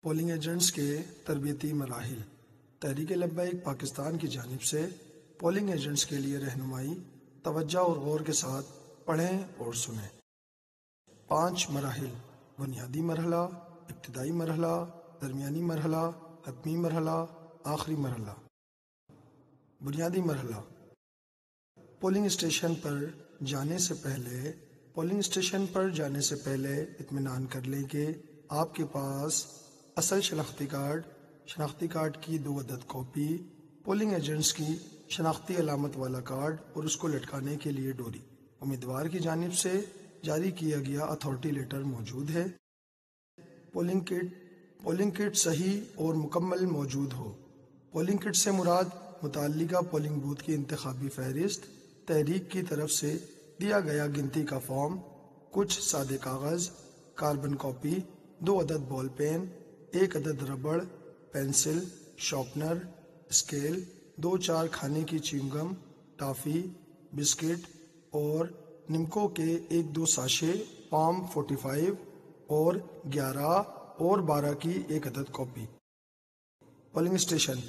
Polling agents کے تربیتی مراحل۔ تحریک لبیک پاکستان کی جانب سے پولنگ ایجنٹس کے لیے رہنمائی، توجہ اور غور کے ساتھ پڑھیں اور سنیں۔ 5 مراحل: بنیادی مرحلہ، ابتدائی مرحلہ، درمیانی مرحلہ، حتمی مرحلہ، آخری مرحلہ۔ بنیادی مرحلہ: پولنگ اسٹیشن پر جانے سے پہلے اطمینان کر لیں کہ آپ کے پاس اصل شناختی کارڈ کی 2 عدد کاپی، پولنگ ایجنٹس کی شناختی علامت والا کارڈ اور اس کو لٹکانے کے لیے ڈوری، امیدوار کی جانب سے جاری کیا گیا اتھارٹی لیٹر موجود ہے، پولنگ کٹ صحیح اور مکمل موجود ہو۔ پولنگ کٹ سے مراد متعلقہ پولنگ بوتھ کی انتخابی فہرست، تحریک کی طرف سے دیا گیا گنتی کا فارم، کچھ سادے کاغذ، کاربن کاپی، 2 عدد بال پین، 1 عدد ربڑ، پینسل، شارپنر، اسکیل، 2-4 کھانے کی چیونگم، ٹافی، بسکٹ اور نمکو کے 1-2 ساشے، پام 45 اور 11 اور 12 کی 1 عدد کاپی۔ پولنگ اسٹیشن: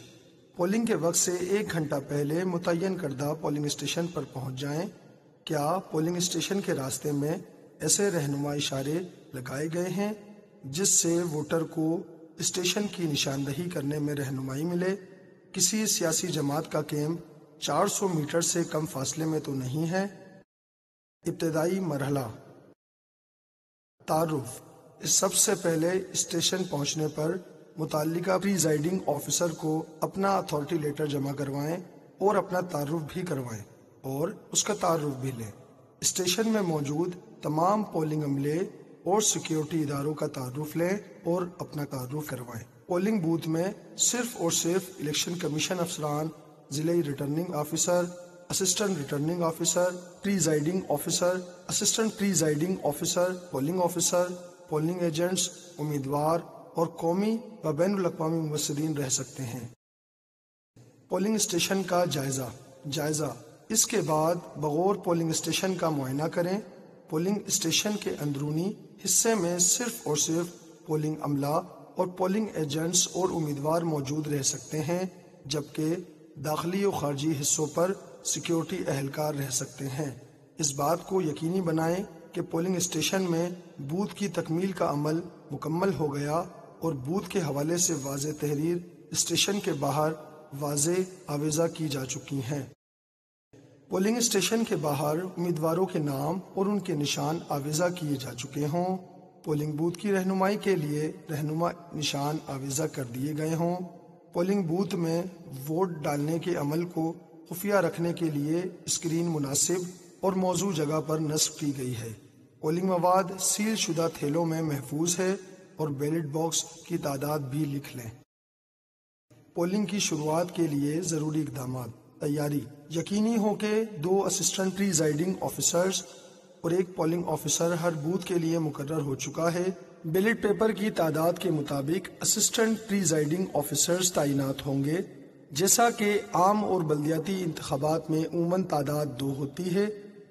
پولنگ کے وقت سے 1 گھنٹہ پہلے متعین کردہ پولنگ اسٹیشن پر پہنچ جائیں۔ کیا پولنگ اسٹیشن کے راستے میں ایسے رہنما اشارے لگائے گئے ہیں جس سے ووٹر کو اسٹیشن کی نشاندہی کرنے میں رہنمائی ملے؟ کسی سیاسی جماعت کا کیمپ 400 میٹر سے کم فاصلے میں تو نہیں ہے؟ ابتدائی مرحلہ: تعارف۔ سب سے پہلے اسٹیشن پہنچنے پر متعلقہ پریزائڈنگ آفیسر کو اپنا اتھارٹی لیٹر جمع کروائیں اور اپنا تعارف بھی کروائیں اور اس کا تعارف بھی لیں۔ اسٹیشن میں موجود تمام پولنگ عملے اور سیکیورٹی اداروں کا تعارف لیں اور اپنا تعارف کروائیں۔ پولنگ بوتھ میں صرف اور صرف الیکشن کمیشن افسران، ضلعی returning officer, assistant returning officer, presiding officer, assistant presiding officer, polling officer, polling agents, امیدوار اور قومی و بین الاقوامی ممثلین رہ سکتے ہیں۔ پولنگ اسٹیشن کا جائزہ۔ اس کے بعد بغور پولنگ اسٹیشن کا معائنہ کریں۔ پولنگ اسٹیشن کے اندرونی حصے میں صرف اور صرف پولنگ عملہ اور پولنگ ایجنٹس اور امیدوار موجود رہ سکتے ہیں، جبکہ داخلی و خارجی حصوں پر سیکیورٹی اہلکار رہ سکتے ہیں۔ اس بات کو یقینی بنائیں کہ پولنگ اسٹیشن میں بوتھ کی تکمیل کا عمل مکمل ہو گیا اور بوتھ کے حوالے سے واضح تحریر اسٹیشن کے باہر واضح آویزاں کی جا چکی ہیں۔ پولنگ اسٹیشن کے باہر امیدواروں کے نام اور ان کے نشان آویزاں کیے جا چکے ہوں۔ پولنگ بوتھ کی رہنمائی کے لیے رہنما نشان آویزاں کر دیے گئے ہوں۔ پولنگ بوتھ میں ووٹ ڈالنے کے عمل کو خفیہ رکھنے کے لیے اسکرین مناسب اور موزوں جگہ پر نصب کی گئی ہے۔ پولنگ مواد سیل شدہ تھیلوں میں محفوظ ہے اور بیلٹ باکس کی تعداد بھی لکھ لیں۔ پولنگ کی شروعات کے لیے ضروری اقدامات۔ تیاری: یقینی ہو کہ 2 اسسٹنٹ پریزائڈنگ آفیسرز اور 1 پولنگ آفیسر ہر بوتھ کے لیے مقرر ہو چکا ہے۔ بیلٹ پیپر کی تعداد کے مطابق اسسٹنٹ پریزائڈنگ آفیسرز تعینات ہوں گے۔ جیسا کہ عام اور بلدیاتی انتخابات میں عموماً تعداد 2 ہوتی ہے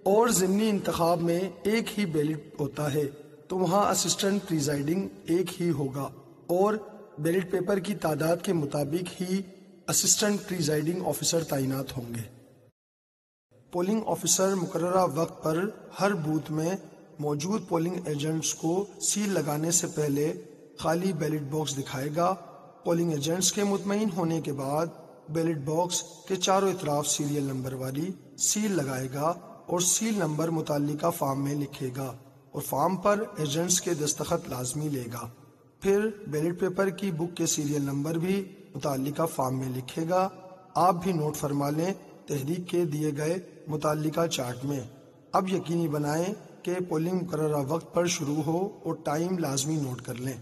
اور ضمنی انتخاب میں 1 ہی بیلٹ ہوتا ہے، تو وہاں اسسٹنٹ پریزائڈنگ 1 ہی ہوگا اور بیلٹ پیپر کی تعداد کے مطابق ہی اسسٹنٹ پریزائڈنگ آفیسر تعینات ہوں گے۔ پولنگ آفیسر مقررہ وقت پر ہر بوتھ میں موجود پولنگ ایجنٹس کو سیل لگانے سے پہلے خالی بیلٹ باکس دکھائے گا۔ پولنگ ایجنٹس کے مطمئن ہونے کے بعد بیلٹ باکس کے چاروں اطراف سیریل نمبر والی سیل لگائے گا اور سیل نمبر متعلقہ فارم میں لکھے گا اور فارم پر ایجنٹس کے دستخط لازمی لے گا۔ پھر بیلٹ پیپر کی بک کے سیریل نمبر بھی متعلقہ فارم میں لکھے گا۔ آپ بھی نوٹ فرما لیں تحریک کے دیے گئے متعلقہ چارٹ میں۔ اب یقینی بنائیں کہ پولنگ مقررہ وقت پر شروع ہو اور ٹائم لازمی نوٹ کر لیں۔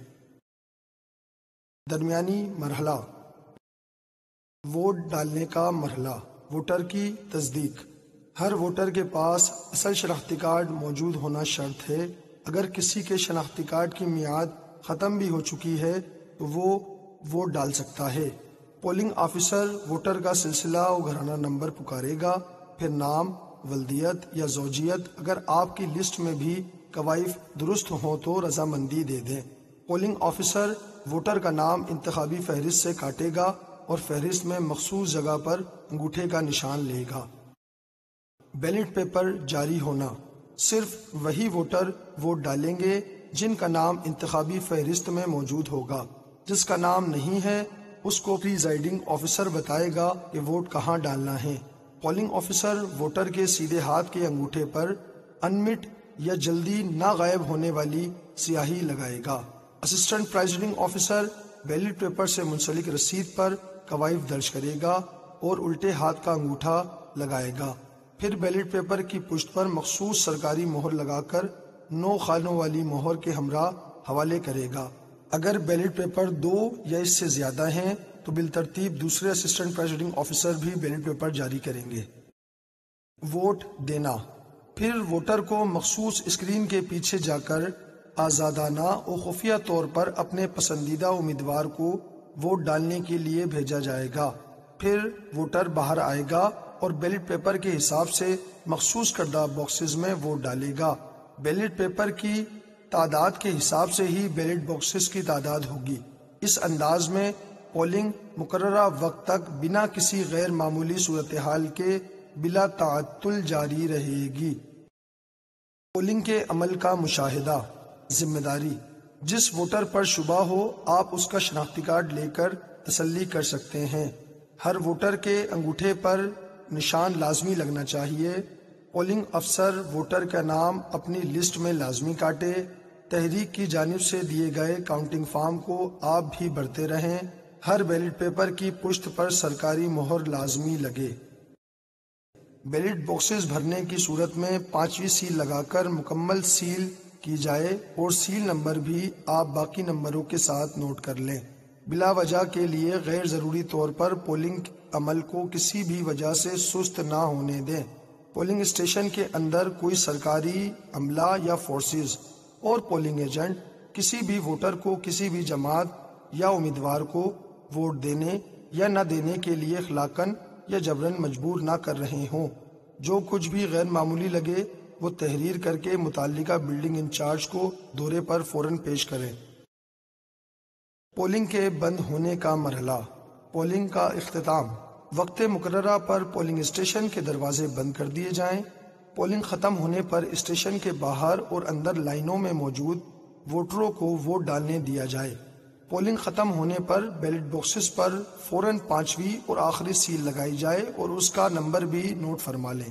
درمیانی مرحلہ: ووٹ ڈالنے کا مرحلہ۔ ووٹر کی تصدیق: ہر ووٹر کے پاس اصل شناختی کارڈ موجود ہونا شرط ہے۔ اگر کسی کے شناختی کارڈ کی میعاد ختم بھی ہو چکی ہے تو وہ ووٹ ڈال سکتا ہے۔ پولنگ آفیسر ووٹر کا سلسلہ و گھرانہ نمبر پکارے گا، پھر نام، ولدیت یا زوجیت، اگر آپ کی لسٹ میں بھی کوائف درست ہوں تو رضامندی دے دیں۔ پولنگ آفیسر ووٹر کا نام انتخابی فہرست سے کاٹے گا اور فہرست میں مخصوص جگہ پر انگوٹھے کا نشان لے گا۔ بیلٹ پیپر جاری ہونا، صرف وہی ووٹر ووٹ ڈالیں گے جن کا نام انتخابی فہرست میں موجود ہوگا۔ جس کا نام نہیں ہے اس کو پریزائڈنگ آفیسر بتائے گا کہ ووٹ کہاں ڈالنا ہے۔ پولنگ آفیسر ووٹر کے سیدھے ہاتھ کے انگوٹھے پر انمٹ یا جلدی نہ غائب ہونے والی سیاہی لگائے گا۔ Assistant presiding officer ballot paper سے منسلک رسید پر کوائف درج کرے گا اور الٹے ہاتھ کا انگوٹھا لگائے گا۔ پھر بیلٹ پیپر کی پشت پر مخصوص سرکاری مہر لگا کر 9 خانوں والی مہر کے ہمراہ حوالے کرے گا۔ اگر بیلٹ پیپر 2 یا اس سے زیادہ ہیں تو بالترتیب دوسرے اسسٹنٹ پریزائڈنگ آفیسر بھی بیلٹ پیپر جاری کریں گے۔ ووٹ دینا، پھر ووٹر کو مخصوص اسکرین کے پیچھے جا کر آزادانہ اور خفیہ طور پر اپنے پسندیدہ امیدوار کو ووٹ ڈالنے کے لیے بھیجا جائے گا۔ پھر ووٹر باہر آئے گا اور بیلٹ پیپر کے حساب سے مخصوص کردہ باکسز میں ووٹ ڈالے گا۔ بیلٹ پیپر کی تعداد کے حساب سے ہی بیلٹ باکسز کی تعداد ہوگی۔ اس انداز میں پولنگ مقررہ وقت تک بنا کسی غیر معمولی صورتحال کے بلا تعطل جاری رہے گی۔ پولنگ کے عمل کا مشاہدہ، ذمہ داری، جس ووٹر پر شبہ ہو آپ اس کا شناختی کارڈ لے کر تسلی کر سکتے ہیں۔ ہر ووٹر کے انگوٹھے پر نشان لازمی لگنا چاہیے۔ پولنگ افسر ووٹر کا نام اپنی لسٹ میں لازمی کاٹے۔ تحریک کی جانب سے دیے گئے کاؤنٹنگ فارم کو آپ بھی بھرتے رہیں۔ ہر بیلٹ پیپر کی پشت پر سرکاری مہر لازمی لگے۔ بیلٹ باکسز بھرنے کی صورت میں 5ویں سیل لگا کر مکمل سیل کی جائے اور سیل نمبر بھی آپ باقی نمبروں کے ساتھ نوٹ کر لیں۔ بلا وجہ کے لیے غیر ضروری طور پر پولنگ عمل کو کسی بھی وجہ سے سست نہ ہونے دیں۔ پولنگ اسٹیشن کے اندر کوئی سرکاری عملہ یا فورسز اور پولنگ ایجنٹ کسی بھی ووٹر کو کسی بھی جماعت یا امیدوار کو ووٹ دینے یا نہ دینے کے لیے اخلاقاً یا جبراً مجبور نہ کر رہے ہوں۔ جو کچھ بھی غیر معمولی لگے وہ تحریر کر کے متعلقہ بلڈنگ انچارج کو دورے پر فوراً پیش کریں۔ پولنگ کے بند ہونے کا مرحلہ، پولنگ کا اختتام، وقت مقررہ پر پولنگ اسٹیشن کے دروازے بند کر دیے جائیں۔ پولنگ ختم ہونے پر اسٹیشن کے باہر اور اندر لائنوں میں موجود ووٹروں کو ووٹ ڈالنے دیا جائے۔ پولنگ ختم ہونے پر بیلٹ باکسز پر فوراً 5ویں اور آخری سیل لگائی جائے اور اس کا نمبر بھی نوٹ فرما لیں۔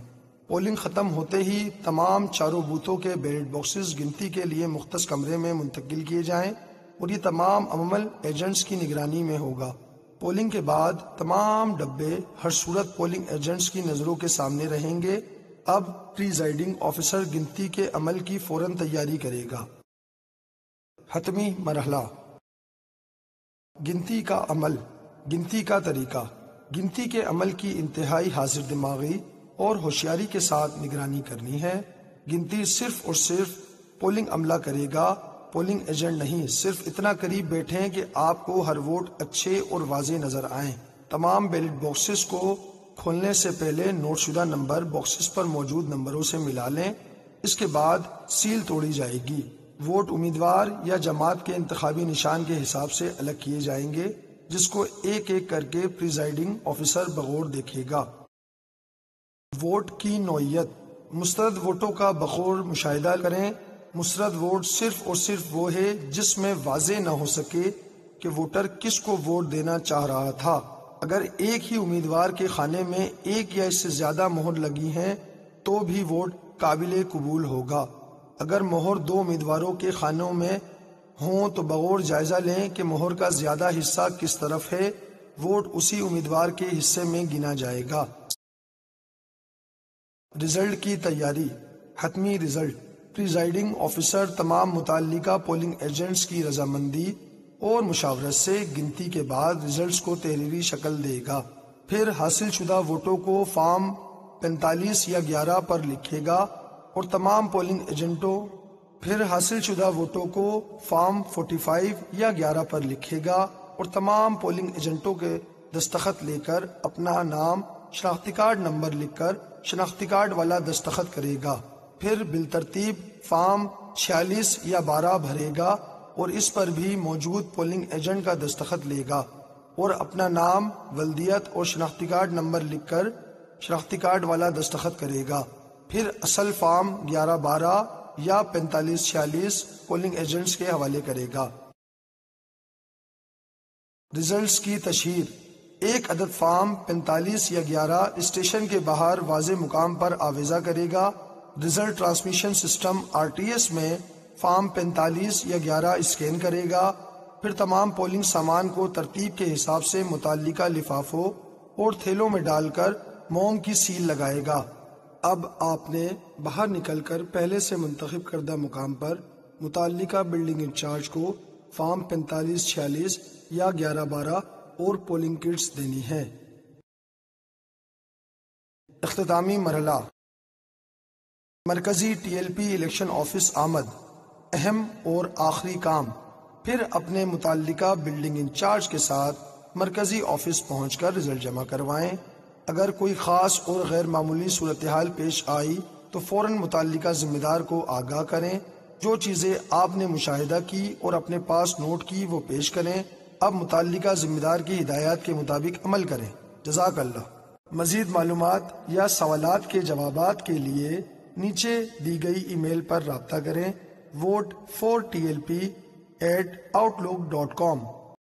پولنگ ختم ہوتے ہی تمام چاروں بوتھوں کے بیلٹ باکسز گنتی کے لیے مختص کمرے میں منتقل کیے جائیں اور یہ تمام عمل ایجنٹس کی نگرانی میں ہوگا۔ پولنگ کے بعد تمام ڈبے ہر صورت پولنگ ایجنٹس کی نظروں کے سامنے رہیں گے۔ اب پریزائڈنگ آفیسر گنتی کے عمل کی فوراً تیاری کرے گا۔ حتمی مرحلہ، گنتی کا عمل، گنتی کا طریقہ، گنتی کے عمل کی انتہائی حاضر دماغی اور ہوشیاری کے ساتھ نگرانی کرنی ہے۔ گنتی صرف اور صرف پولنگ عملہ کرے گا، پولنگ ایجنٹ نہیں۔ صرف اتنا قریب بیٹھیں کہ آپ کو ہر ووٹ اچھے اور واضح نظر آئیں۔ تمام بیلٹ باکسز کو کھولنے سے پہلے نوٹ شدہ نمبر باکسز پر موجود نمبروں سے ملا لیں۔ اس کے بعد سیل توڑی جائے گی۔ ووٹ امیدوار یا جماعت کے انتخابی نشان کے حساب سے الگ کیے جائیں گے، جس کو ایک ایک کر کے پریزائڈنگ آفیسر بغور دیکھے گا۔ ووٹ کی نوعیت، مسترد ووٹوں کا بغور مشاہدہ کریں۔ مسترد ووٹ صرف اور صرف وہ ہے جس میں واضح نہ ہو سکے کہ ووٹر کس کو ووٹ دینا چاہ رہا تھا۔ اگر ایک ہی امیدوار کے خانے میں ایک یا اس سے زیادہ مہر لگی ہیں تو بھی ووٹ قابل قبول ہوگا۔ اگر مہر 2 امیدواروں کے خانوں میں ہوں تو بغور جائزہ لیں کہ مہر کا زیادہ حصہ کس طرف ہے، ووٹ اسی امیدوار کے حصے میں گنا جائے گا۔ رزلٹ کی تیاری، حتمی رزلٹ، پریزائڈنگ آفیسر تمام متعلقہ پولنگ ایجنٹس کی رضامندی اور مشاورت سے گنتی کے بعد رزلٹس کو تحریری شکل دے گا۔ پھر حاصل شدہ ووٹوں کو فارم 45 یا 11 پر لکھے گا اور تمام پولنگ ایجنٹوں پھر حاصل شدہ ووٹوں کو فارم 45 یا 11 پر لکھے گا اور تمام پولنگ ایجنٹوں کے دستخط لے کر اپنا نام، شناختی کارڈ نمبر لکھ کر شناختی کارڈ والا دستخط کرے گا۔ پھر بالترتیب فارم 46 یا 12 بھرے گا اور اس پر بھی موجود پولنگ ایجنٹ کا دستخط لے گا اور اپنا نام، ولدیت اور شناختی کارڈ نمبر لکھ کر شناختی کارڈ والا دستخط کرے گا۔ پھر اصل فارم 11-12 یا 45-46 پولنگ ایجنٹس کے حوالے کرے گا۔ ریزلٹس کی تشہیر: ایک عدد فارم 45 یا 11 اسٹیشن کے باہر واضح مقام پر آویزہ کرے گا۔ ریزلٹ ٹرانسمیشن سسٹم RTS میں فارم 45 یا 11 اسکین کرے گا، پھر تمام پولنگ سامان کو ترتیب کے حساب سے متعلقہ لفافوں اور تھیلوں میں ڈال کر موم کی سیل لگائے گا۔ اب آپ نے باہر نکل کر پہلے سے منتخب کردہ مقام پر متعلقہ بلڈنگ انچارج کو فارم 45-46 یا 11-12 اور پولنگ کٹس دینی ہے۔ اختتامی مرحلہ: مرکزی TLP الیکشن آفس آمد۔ اہم اور آخری کام: پھر اپنے متعلقہ بلڈنگ انچارج کے ساتھ مرکزی آفس پہنچ کر رزلٹ جمع کروائیں۔ اگر کوئی خاص اور غیر معمولی صورتحال پیش آئی تو فوراً متعلقہ ذمہ دار کو آگاہ کریں۔ جو چیزیں آپ نے مشاہدہ کی اور اپنے پاس نوٹ کی وہ پیش کریں۔ اب متعلقہ ذمہ دار کی ہدایات کے مطابق عمل کریں۔ جزاک اللہ۔ مزید معلومات یا سوالات کے جوابات کے لیے نیچے دی گئی ای میل پر رابطہ کریں vote4tlp@outlook.com